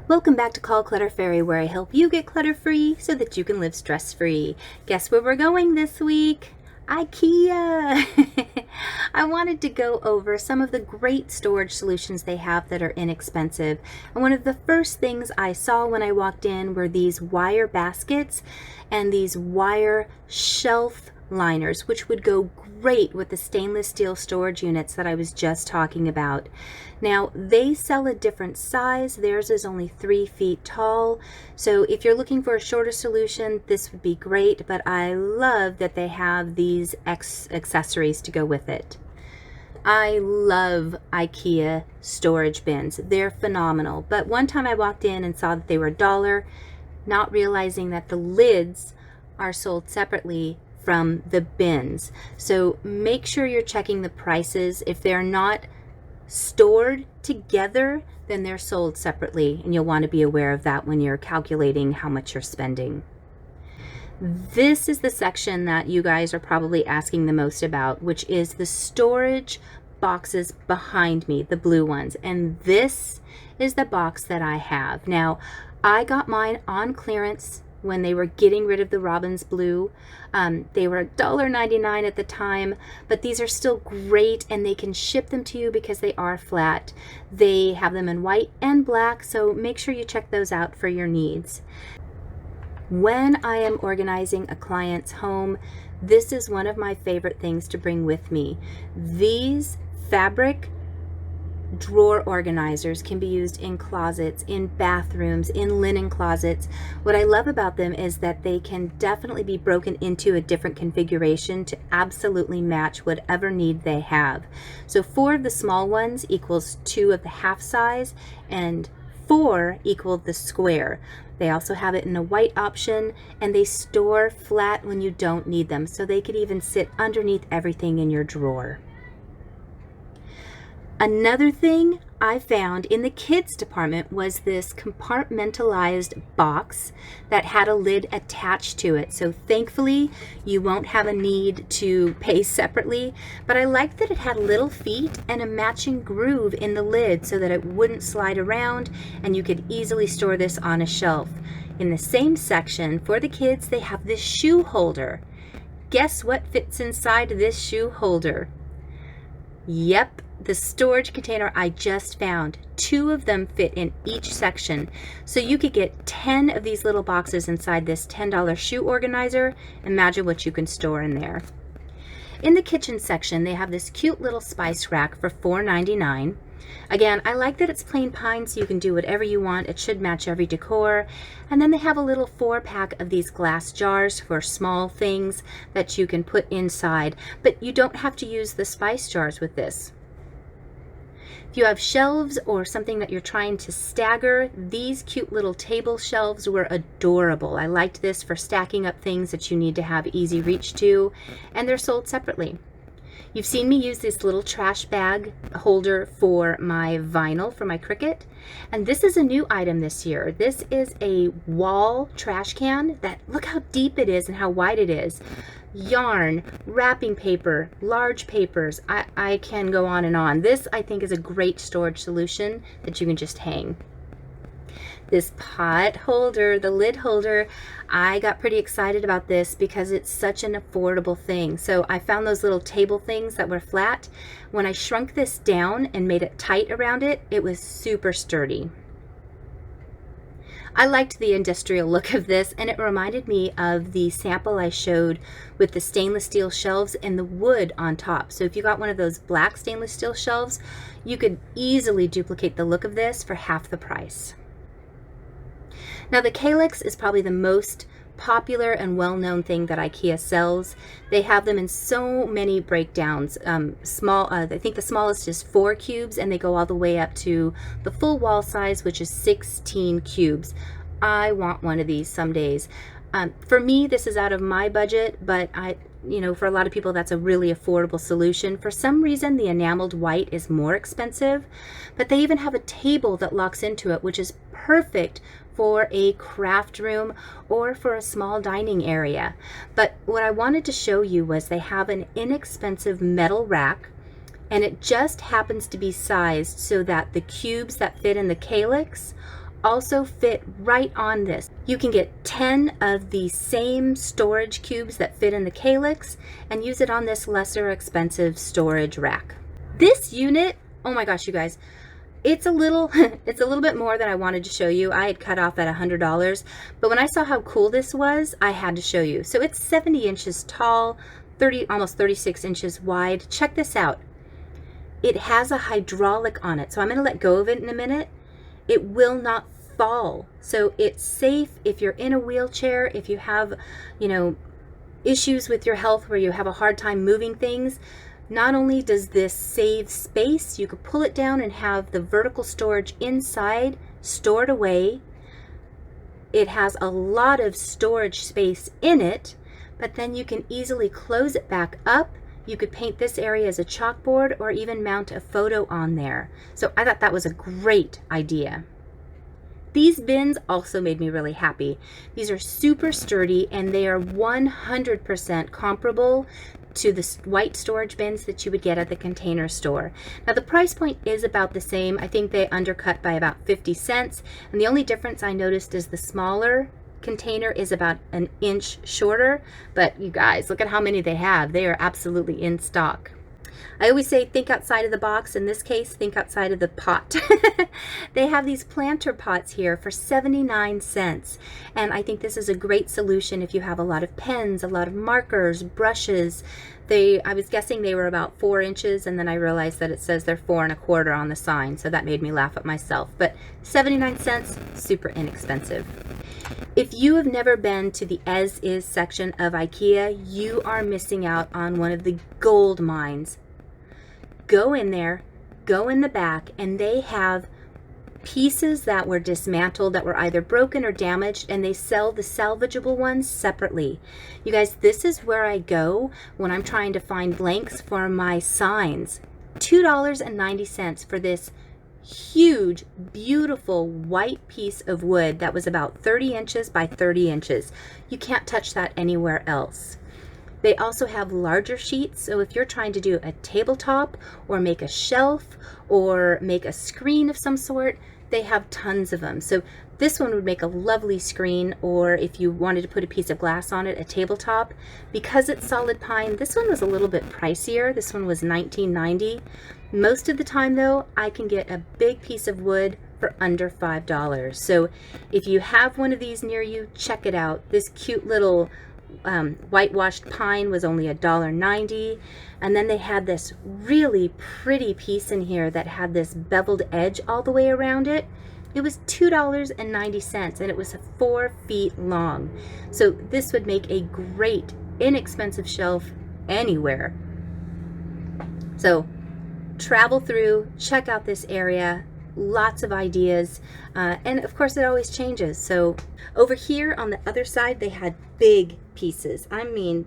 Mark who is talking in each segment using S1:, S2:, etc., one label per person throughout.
S1: Welcome back to Call Clutter Fairy, where I help you get clutter-free so that you can live stress-free. Guess where we're going this week? Ikea! I wanted to go over some of the great storage solutions they have that are inexpensive. And one of the first things I saw when I walked in were these wire baskets and these wire shelf liners, which would go great with the stainless steel storage units that I was just talking about. Now, they sell a different size. Theirs is only 3 feet tall. So if you're looking for a shorter solution, this would be great, but I love that they have these accessories to go with it. I love IKEA storage bins. They're phenomenal. But one time I walked in and saw that they were $1, not realizing that the lids are sold separately from the bins. So make sure you're checking the prices. If they're not stored together, then they're sold separately, and you'll want to be aware of that when you're calculating how much you're spending. This is the section that you guys are probably asking the most about, which is the storage boxes behind me, the blue ones. And this is the box that I have. Now, I got mine on clearance when they were getting rid of the Robin's Blue. They were $1.99 at the time, but these are still great, and they can ship them to you because they are flat. They have them in white and black, so make sure you check those out for your needs. When I am organizing a client's home, this is one of my favorite things to bring with me. These fabric drawer organizers can be used in closets, in bathrooms, in linen closets. What I love about them is that they can definitely be broken into a different configuration to absolutely match whatever need they have. So 4 of the small ones equals 2 of the half size, and 4 equal the square. They also have it in a white option, and they store flat when you don't need them, so they could even sit underneath everything in your drawer. Another thing I found in the kids department was this compartmentalized box that had a lid attached to it. So thankfully you won't have a need to pay separately, but I liked that it had little feet and a matching groove in the lid so that it wouldn't slide around, and you could easily store this on a shelf. In the same section for the kids, they have this shoe holder. Guess what fits inside this shoe holder? Yep, the storage container I just found. 2 of them fit in each section. So you could get 10 of these little boxes inside this $10 shoe organizer. Imagine what you can store in there. In the kitchen section, they have this cute little spice rack for $4.99. Again, I like that it's plain pine, so you can do whatever you want. It should match every decor. And then they have a little 4-pack of these glass jars for small things that you can put inside, but you don't have to use the spice jars with this. If you have shelves or something that you're trying to stagger, these cute little table shelves were adorable. I liked this for stacking up things that you need to have easy reach to, and they're sold separately. You've seen me use this little trash bag holder for my vinyl for my Cricut, and this is a new item this year. This is a wall trash can that, look how deep it is and how wide it is. Yarn, wrapping paper, large papers, I can go on and on. This, I think, is a great storage solution that you can just hang. This pot holder, the lid holder, I got pretty excited about this because it's such an affordable thing. So I found those little table things that were flat. When I shrunk this down and made it tight around it, it was super sturdy. I liked the industrial look of this, and it reminded me of the sample I showed with the stainless steel shelves and the wood on top. So if you got one of those black stainless steel shelves, you could easily duplicate the look of this for half the price. Now, the Calyx is probably the most popular and well-known thing that IKEA sells. They have them in so many breakdowns. I think the smallest is 4 cubes, and they go all the way up to the full wall size, which is 16 cubes. I want one of these some days. For me, this is out of my budget, but for a lot of people, that's a really affordable solution. For some reason, the enameled white is more expensive, but they even have a table that locks into it, which is perfect for a craft room or for a small dining area. But what I wanted to show you was they have an inexpensive metal rack, and it just happens to be sized so that the cubes that fit in the Calyx also fit right on this. You can get 10 of the same storage cubes that fit in the calyx and use it on this lesser expensive storage rack. This unit, oh my gosh, you guys, it's a little it's a little bit more than I wanted to show you. I had cut off at $100, but when I saw how cool this was, I had to show you. So it's 70 inches tall, almost 36 inches wide. Check this out. It has a hydraulic on it, so I'm going to let go of it in a minute. It will not fall, so it's safe if you're in a wheelchair, if you have, issues with your health where you have a hard time moving things. Not only does this save space, you could pull it down and have the vertical storage inside stored away. It has a lot of storage space in it, but then you can easily close it back up. You could paint this area as a chalkboard or even mount a photo on there. So I thought that was a great idea. These bins also made me really happy. These are super sturdy and they are 100% comparable to the white storage bins that you would get at the Container Store. Now the price point is about the same. I think they undercut by about 50 cents. And the only difference I noticed is the smaller container is about an inch shorter. But you guys, look at how many they have. They are absolutely in stock. I always say think outside of the box. In this case, think outside of the pot. They have these planter pots here for 79 cents. And I think this is a great solution if you have a lot of pens, a lot of markers, brushes. I was guessing they were about 4 inches, and then I realized that it says they're 4 1/4 on the sign, so that made me laugh at myself. But 79 cents, super inexpensive. If you have never been to the As Is section of Ikea, you are missing out on one of the gold mines. Go in there, go in the back, and they have pieces that were dismantled, that were either broken or damaged, and they sell the salvageable ones separately. You guys, this is where I go when I'm trying to find blanks for my signs. $2.90 for this huge, beautiful white piece of wood that was about 30 inches by 30 inches. You can't touch that anywhere else. They also have larger sheets, so if you're trying to do a tabletop or make a shelf or make a screen of some sort, they have tons of them. So this one would make a lovely screen, or if you wanted to put a piece of glass on it, a tabletop. Because it's solid pine, this one was a little bit pricier. This one was $19.90. Most of the time though, I can get a big piece of wood for under $5. So if you have one of these near you, check it out. This cute little whitewashed pine was only $1.90, and then they had this really pretty piece in here that had this beveled edge all the way around it. It was $2.90 and it was 4 feet long. So this would make a great inexpensive shelf anywhere. So travel through, check out this area. Lots of ideas, and of course it always changes. So over here on the other side, they had big pieces. I mean,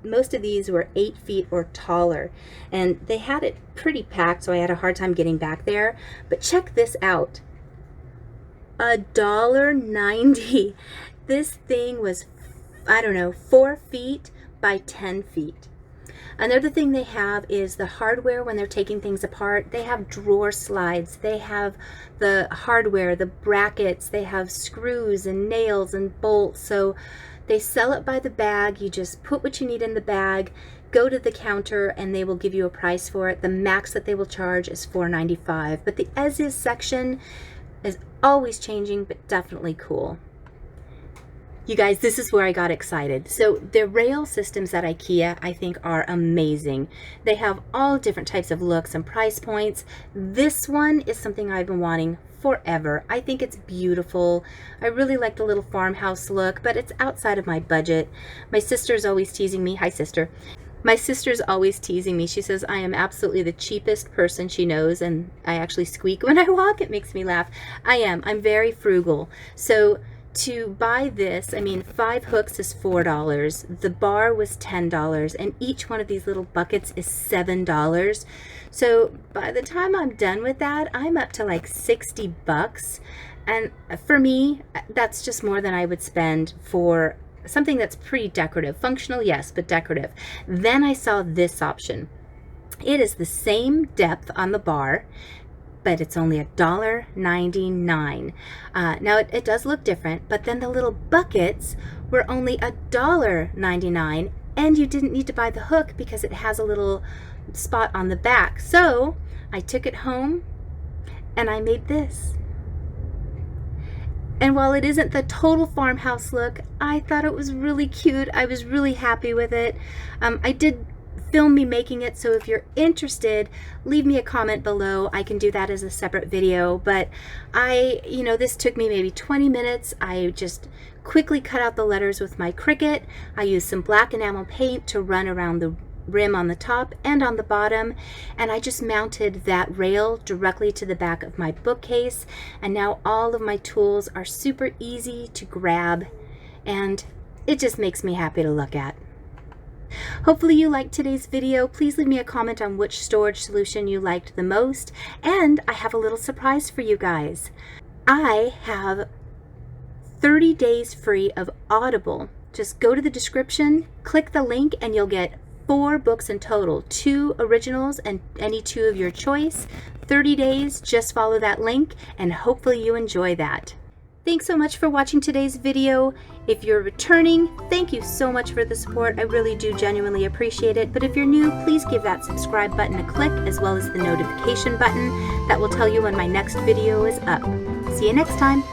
S1: most of these were 8 feet or taller, and they had it pretty packed, so I had a hard time getting back there. But check this out, $1.90. This thing was, I don't know, 4 feet by 10 feet. Another thing they have is the hardware when they're taking things apart. They have drawer slides, they have the hardware, the brackets, they have screws and nails and bolts. So they sell it by the bag. You just put what you need in the bag, go to the counter, and they will give you a price for it. The max that they will charge is $4.95. But the As Is section is always changing, but definitely cool. You guys, this is where I got excited. So the rail systems at Ikea, I think, are amazing. They have all different types of looks and price points. This one is something I've been wanting forever. I think it's beautiful. I really like the little farmhouse look, but it's outside of my budget. My sister's always teasing me. Hi, sister. My sister's always teasing me. She says I am absolutely the cheapest person she knows, and I actually squeak when I walk. It makes me laugh. I am. I'm very frugal. So to buy this, I mean, 5 hooks is $4. The bar was $10, and each one of these little buckets is $7. So by the time I'm done with that, I'm up to like 60 bucks. And for me, that's just more than I would spend for something that's pretty decorative. Functional, yes, but decorative. Then I saw this option. It is the same depth on the bar. but it's only $1.99. Now it does look different, but then the little buckets were only $1.99, and you didn't need to buy the hook because it has a little spot on the back. So I took it home and I made this. And while it isn't the total farmhouse look, I thought it was really cute. I was really happy with it. I did film me making it, so if you're interested, leave me a comment below. I can do that as a separate video, but this took me maybe 20 minutes. I just quickly cut out the letters with my Cricut. I used some black enamel paint to run around the rim on the top and on the bottom, and I just mounted that rail directly to the back of my bookcase, and now all of my tools are super easy to grab, and it just makes me happy to look at. Hopefully you liked today's video. Please leave me a comment on which storage solution you liked the most, and I have a little surprise for you guys. I have 30 days free of Audible. Just go to the description, click the link, and you'll get 4 books in total, 2 originals and any 2 of your choice. 30 days, just follow that link, and hopefully you enjoy that. Thanks so much for watching today's video. If you're returning, thank you so much for the support. I really do genuinely appreciate it. But if you're new, please give that subscribe button a click, as well as the notification button. That will tell you when my next video is up. See you next time.